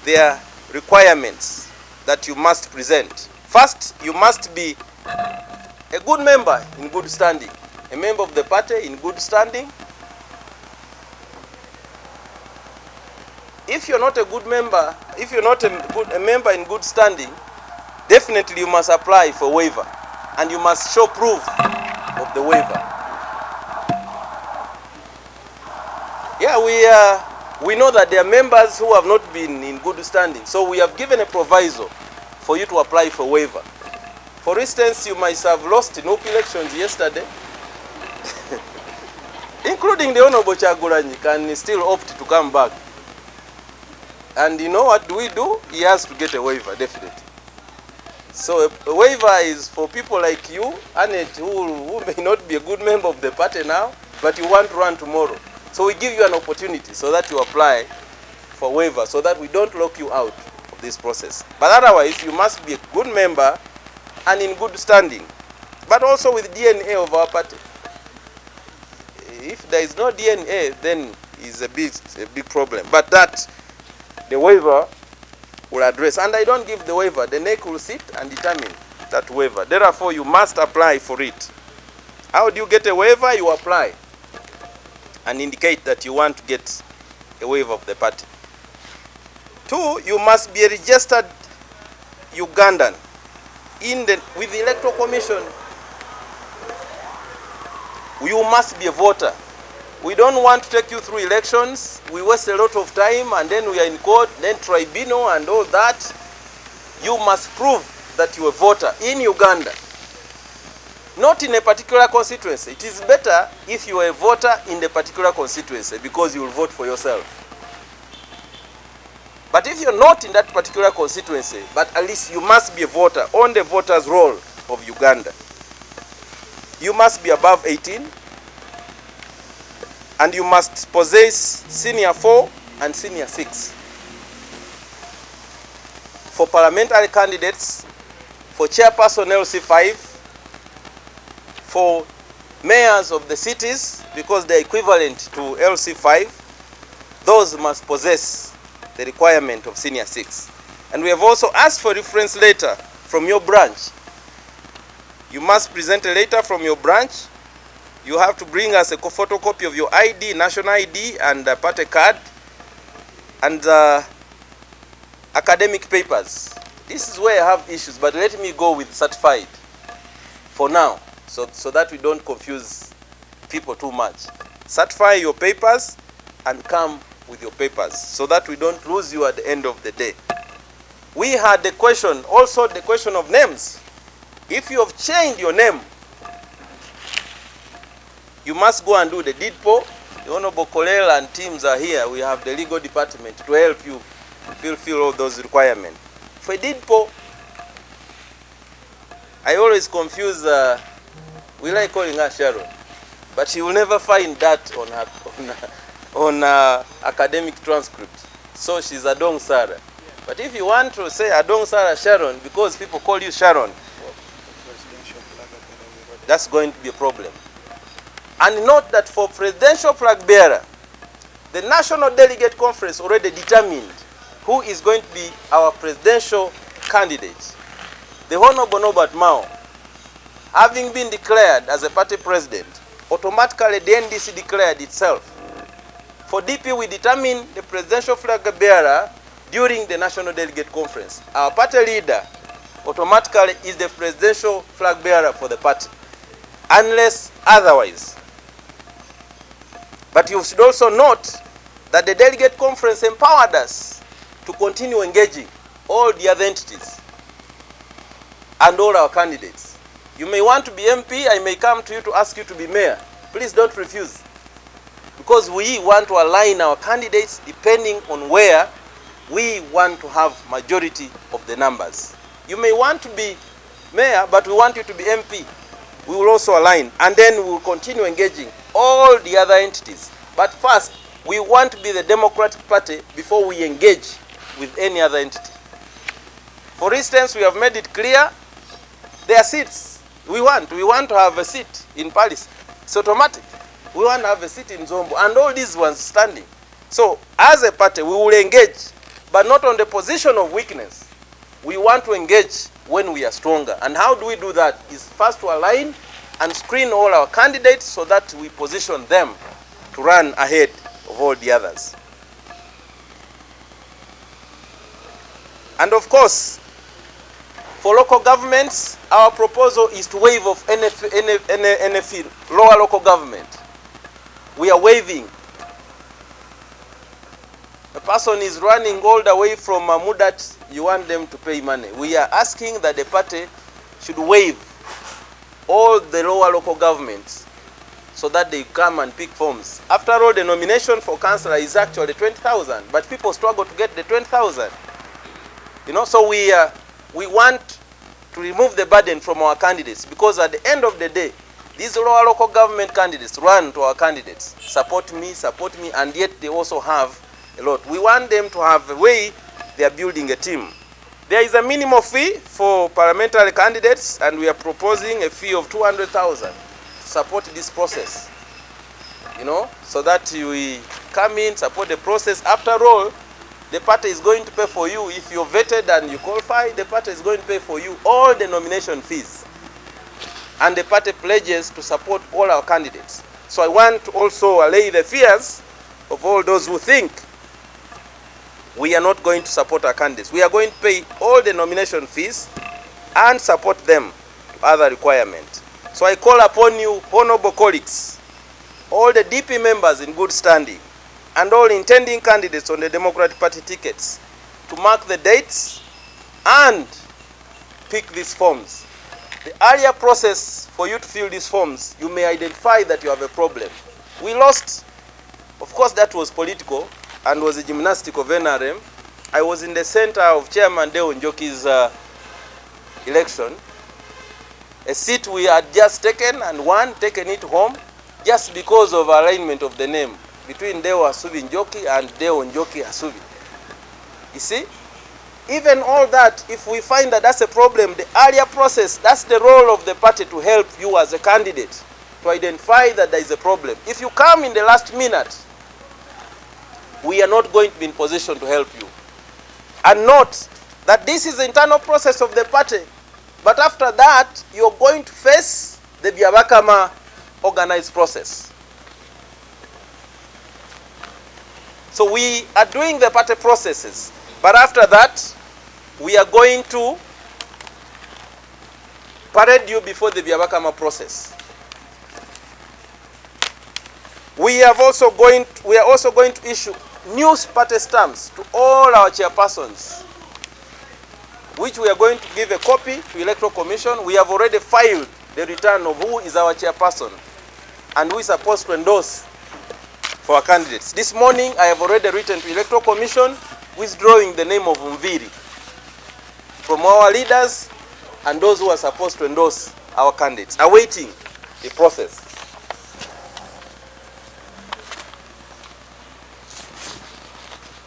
there are requirements that you must present. First, you must be a good member in good standing, a member of the party in good standing. If you're not a good member, if you're not a member in good standing, definitely you must apply for waiver, and you must show proof of the waiver. Yeah, we know that there are members who have not been in good standing, so we have given a proviso for you to apply for waiver. For instance, you might have lost NUP elections yesterday, including the Honorable Kyagulanyi can still opt to come back. And you know what do we do? He has to get a waiver, definitely. So a waiver is for people like you, Annette, who may not be a good member of the party now, but you want to run tomorrow. So we give you an opportunity so that you apply for waiver, so that we don't lock you out of this process. But otherwise, you must be a good member and in good standing, but also with DNA of our party. If there is no DNA, then it's a big problem. But that the waiver will address. And I don't give the waiver. The NEC will sit and determine that waiver. Therefore, you must apply for it. How do you get a waiver? You apply and indicate that you want to get a waiver of the party. 2, you must be a registered Ugandan with the Electoral Commission. You must be a voter. We don't want to take you through elections. We waste a lot of time, and then we are in court, then tribunal and all that. You must prove that you are a voter in Uganda, not in a particular constituency. It is better if you are a voter in the particular constituency, because you will vote for yourself. But if you're not in that particular constituency, but at least you must be a voter on the voters' roll of Uganda. You must be above 18, and you must possess senior 4 and senior 6. For parliamentary candidates, for chairperson LC5, for mayors of the cities, because they're equivalent to LC5, those must possess the requirement of senior 6. And we have also asked for reference letter from your branch. You must present a letter from your branch. You have to bring us a photocopy of your ID, national ID, and a party card, and academic papers. This is where I have issues, but let me go with certified for now, so that we don't confuse people too much. Certify your papers and come with your papers, so that we don't lose you at the end of the day. We had the question, also the question of names. If you have changed your name, you must go and do the deed poll. The Honorable Kolel and teams are here. We have the legal department to help you fulfill all those requirements. For a deed poll, I always confuse, we like calling her Sharon, but she will never find that on her academic transcript. So she's Adong Sarah. But if you want to say Adong Sarah Sharon, because people call you Sharon, that's going to be a problem. And note that for presidential flag bearer, the National Delegate Conference already determined who is going to be our presidential candidate. The Honorable Norbert Mao, having been declared as a party president, automatically the NDC declared itself. For DP, we determine the presidential flag bearer during the National Delegate Conference. Our party leader automatically is the presidential flag bearer for the party, unless otherwise. But you should also note that the Delegate Conference empowered us to continue engaging all the other entities and all our candidates. You may want to be MP, I may come to you to ask you to be mayor. Please don't refuse, because we want to align our candidates depending on where we want to have majority of the numbers. You may want to be mayor, but we want you to be MP. We will also align, and then we will continue engaging all the other entities. But first, we want to be the Democratic Party before we engage with any other entity. For instance, we have made it clear there are seats. We want to have a seat in Paris. It's automatic. We want to have a seat in Zombo, and all these ones standing. So, as a party, we will engage, but not on the position of weakness. We want to engage when we are stronger. And how do we do that? Is first to align and screen all our candidates so that we position them to run ahead of all the others. And of course, for local governments, our proposal is to waive off NFE, lower local government. We are waiving. A person is running all the way from Mudat, you want them to pay money. We are asking that the party should waive all the lower local governments so that they come and pick forms. After all, the nomination for councillor is actually 20,000, but people struggle to get the 20,000. You know, so we want to remove the burden from our candidates, because at the end of the day, these lower local government candidates run to our candidates. Support me, and yet they also have a lot. We want them to have a way they are building a team. There is a minimum fee for parliamentary candidates, and we are proposing a fee of 200,000 to support this process. You know, so that we come in, support the process. After all, the party is going to pay for you. If you're vetted and you qualify, the party is going to pay for you all the nomination fees. And the party pledges to support all our candidates. So I want to also allay the fears of all those who think we are not going to support our candidates. We are going to pay all the nomination fees and support them to other requirements. So I call upon you, honorable colleagues, all the DP members in good standing, and all intending candidates on the Democratic Party tickets, to mark the dates and pick these forms. The earlier process for you to fill these forms, you may identify that you have a problem. We lost, of course that was political and was a gymnastic of NRM. I was in the center of Chairman Deo Njoki's election. A seat we had just taken and taken it home just because of alignment of the name between Deo Asubi Njoki and Deo Njoki Asubi. You see? Even all that, if we find that that's a problem, the earlier process, that's the role of the party to help you as a candidate to identify that there is a problem. If you come in the last minute, we are not going to be in position to help you. And note that this is the internal process of the party. But after that, you're going to face the Byabakama organized process. So we are doing the party processes. But after that, we are going to parade you before the Byabakama process. We are also going to issue new party stamps to all our chairpersons, which we are going to give a copy to Electoral Commission. We have already filed the return of who is our chairperson and who is supposed to endorse for our candidates. This morning, I have already written to Electoral Commission withdrawing the name of Mviri from our leaders and those who are supposed to endorse our candidates, awaiting the process.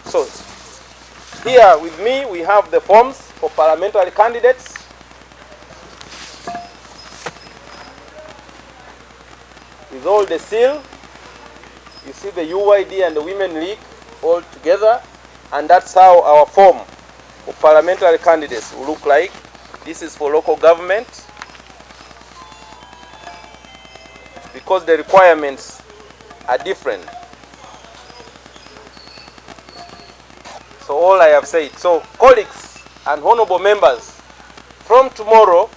So, here with me, we have the forms for parliamentary candidates. With all the seal, you see the UYD and the Women League all together, and that's how our form for parliamentary candidates will look like. This is for local government, because the requirements are different. So all I have said. So colleagues and honorable members, from tomorrow,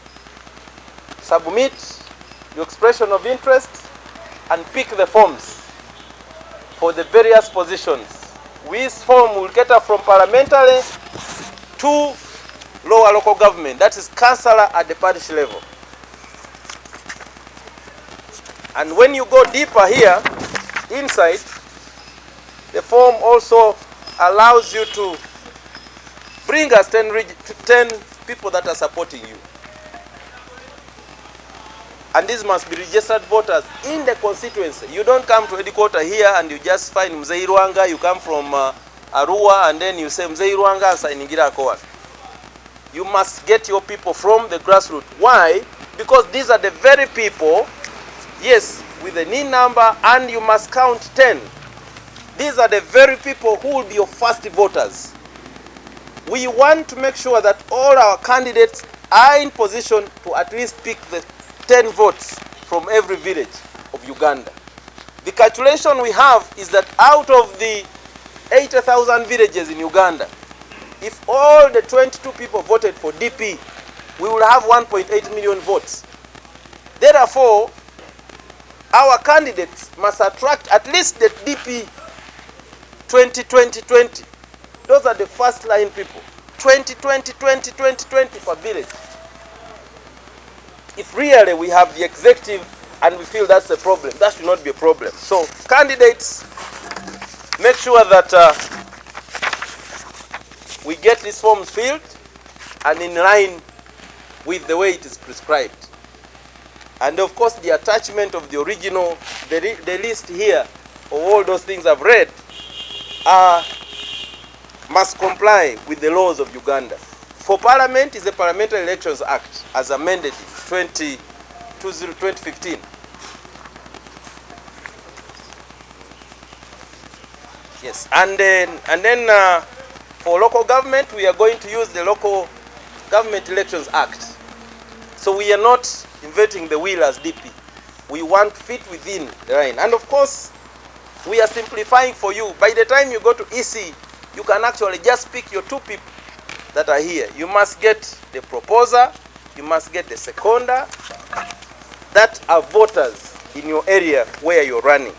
submit your expression of interest and pick the forms for the various positions. This form will cater from parliamentary to lower local government. That is councillor at the parish level. And when you go deeper here, inside, the form also allows you to bring us 10 people that are supporting you. And these must be registered voters in the constituency. You don't come to headquarters here and you just find Mzee Irwanga, you come from Arua, and then you say Mzee Irwanga and Sainigira Akowa. You must get your people from the grassroots. Why? Because these are the very people, yes, with the NIN number, and you must count 10. These are the very people who will be your first voters. we want to make sure that all our candidates are in position to at least pick the 10 votes from every village of Uganda. The calculation we have is that out of the 80,000 villages in Uganda, if all the 22 people voted for DP, we will have 1.8 million votes. Therefore, our candidates must attract at least the DP 20-20-20. Those are the first line people. 20-20-20-20-20 per village. If really we have the executive and we feel that's a problem, that should not be a problem. So candidates, make sure that we get these forms filled and in line with the way it is prescribed. And of course the attachment of the original, the list here of all those things I've read must comply with the laws of Uganda. For Parliament is the Parliamentary Elections Act as amended in 2015. Yes, and then for local government we are going to use the Local Government Elections Act. So we are not inventing the wheel as DP. We want to fit within the line. And of course, we are simplifying for you. By the time you go to EC, you can actually just pick your 2 people that are here. You must get the proposer, you must get the seconder, that are voters in your area where you're running.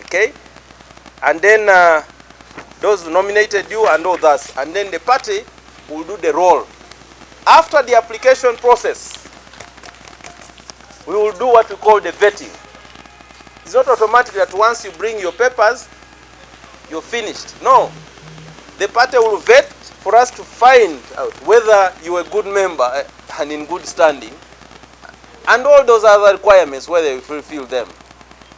Okay? And then those who nominated you and others. And then the party will do the roll. After the application process, we will do what we call the vetting. It's not automatic that once you bring your papers, you're finished. No. The party will vet for us to find out whether you're a good member and in good standing, and all those other requirements, whether you fulfill them.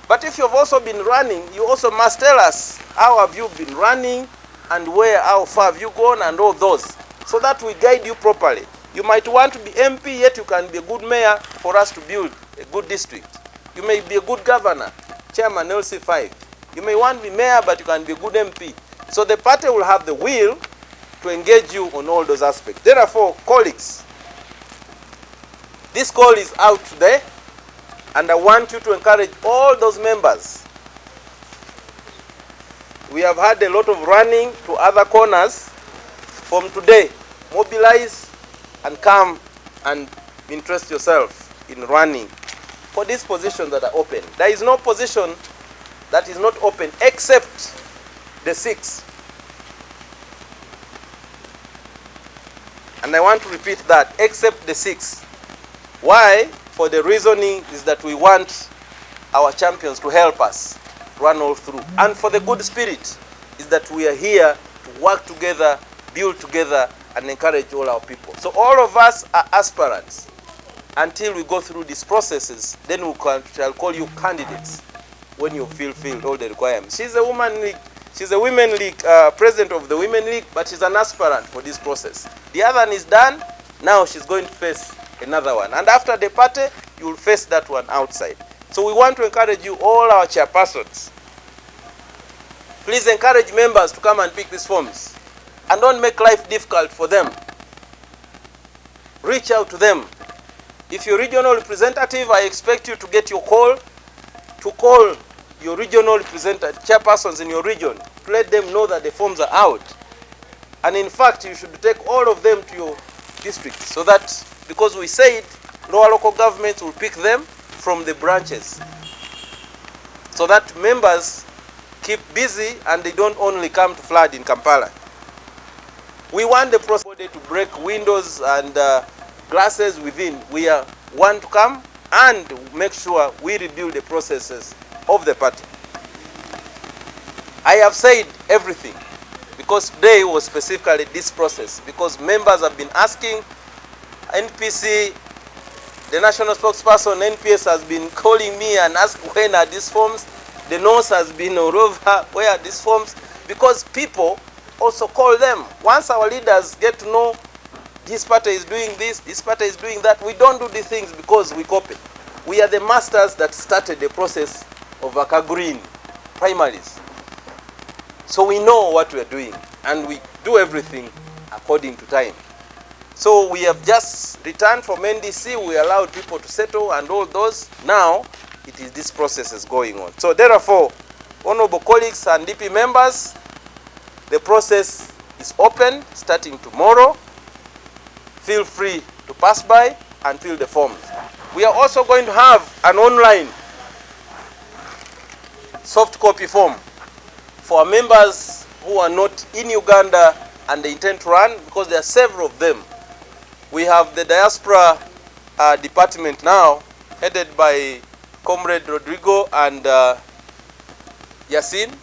But if you've also been running, you also must tell us how have you been running and how far have you gone and all those, so that we guide you properly. You might want to be MP, yet you can be a good mayor for us to build a good district. You may be a good governor, chairman LC5. You may want to be mayor, but you can be a good MP. So the party will have the will to engage you on all those aspects. Therefore, colleagues, this call is out today, and I want you to encourage all those members. We have had a lot of running to other corners. From today, mobilize and come and interest yourself in running for these positions that are open. There is no position that is not open except the 6. And I want to repeat that, except the 6. Why? For the reasoning is that we want our champions to help us run all through. And for the good spirit is that we are here to work together, build together, and encourage all our people. So all of us are aspirants until we go through these processes. Then we shall call you candidates when you fulfill all the requirements. She's a woman league. She's a women league, president of the women league, but she's an aspirant for this process. The other one is done. Now she's going to face another one. And after the party, you will face that one outside. So we want to encourage you, all our chairpersons. Please encourage members to come and pick these forms. And don't make life difficult for them. Reach out to them. If you're regional representative, I expect you to get your call, to call your regional representative, chairpersons in your region, to let them know that the forms are out. And in fact, you should take all of them to your district, so that, because we said lower local governments will pick them from the branches, so that members keep busy and they don't only come to flood in Kampala. We want the process to break windows and glasses within. We want to come and make sure we rebuild the processes of the party. I have said everything because today was specifically this process, because members have been asking. NPC, the national spokesperson, NPS, has been calling me and asking when are these forms. The nurse has been all over, where are these forms? Because people also call them. Once our leaders get to know this party is doing this party is doing that, we don't do these things because we copy. We are the masters that started the process of Green primaries. So we know what we are doing, and we do everything according to time. So we have just returned from NDC, we allowed people to settle and all those. Now, it is this process is going on. So therefore, honorable colleagues and DP members, the process is open starting tomorrow. Feel free to pass by and fill the forms. We are also going to have an online soft copy form for members who are not in Uganda and they intend to run, because there are several of them. We have the diaspora department now, headed by Comrade Rodrigo and Yasin.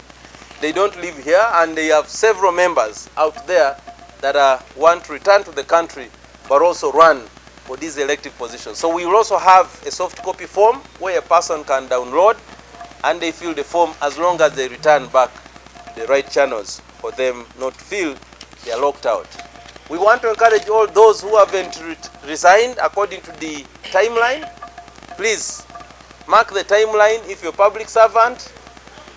They don't live here, and they have several members out there that want to return to the country but also run for these elective positions. So we will also have a soft copy form where a person can download and they fill the form, as long as they return back to the right channels for them not to feel they are locked out. We want to encourage all those who haven't resigned according to the timeline. Please mark the timeline. If you're a public servant,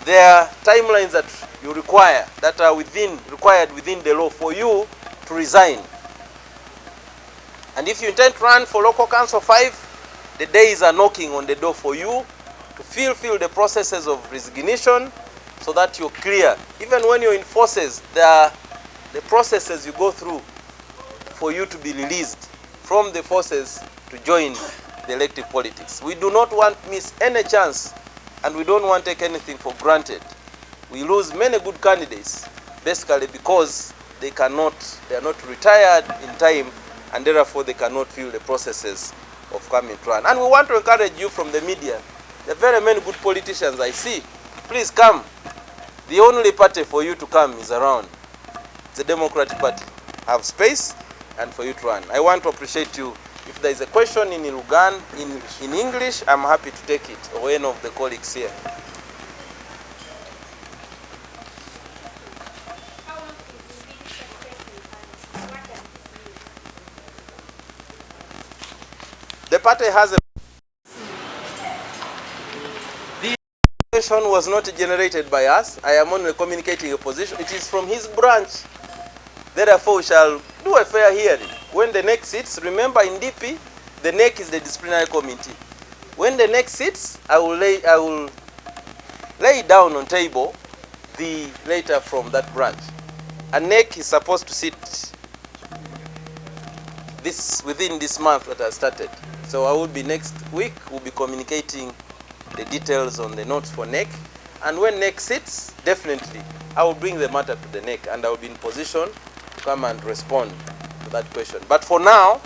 there are timelines that you require, that are required within the law for you to resign. And if you intend to run for Local Council 5, the days are knocking on the door for you to fulfill the processes of resignation so that you're clear. Even when you're in forces, there are the processes you go through for you to be released from the forces to join the elective politics. We do not want to miss any chance, and we don't want to take anything for granted. We lose many good candidates basically because they are not retired in time, and therefore they cannot feel the processes of coming to run. And we want to encourage you from the media. There are very many good politicians I see. Please come. The only party for you to come is around. The Democratic Party. Have space and for you to run. I want to appreciate you. If there is a question in Luganda, in English, I'm happy to take it, or any of the colleagues here. The party has a... The question was not generated by us. I am only communicating a position. It is from his branch. Therefore, we shall do a fair hearing. When the NEC sits, remember in DP, the NEC is the disciplinary committee. When the NEC sits, I will lay down on table the letter from that branch. And NEC is supposed to sit within this month that has started. So I will be next week, we'll be communicating the details on the notes for NEC. And when NEC sits, definitely, I will bring the matter to the NEC and I will be in position to come and respond to that question. But for now,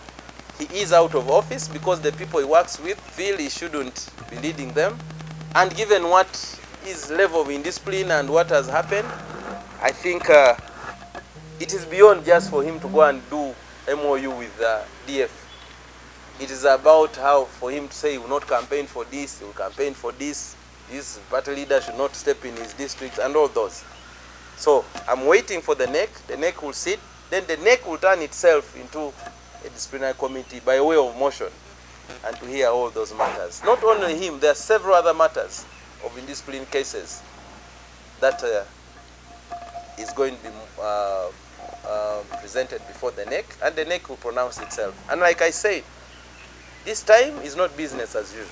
he is out of office because the people he works with feel he shouldn't be leading them. And given what his level of indiscipline and what has happened, I think it is beyond just for him to go and do MOU with DF. It is about how for him to say he will not campaign for this, he will campaign for this, party leader should not step in his districts and all those. So I'm waiting for the NEC will sit, then the NEC will turn itself into a disciplinary committee by way of motion and to hear all those matters. Not only him, there are several other matters of indiscipline cases that is going to be presented before the NEC, and the NEC will pronounce itself. And like I said, this time is not business as usual.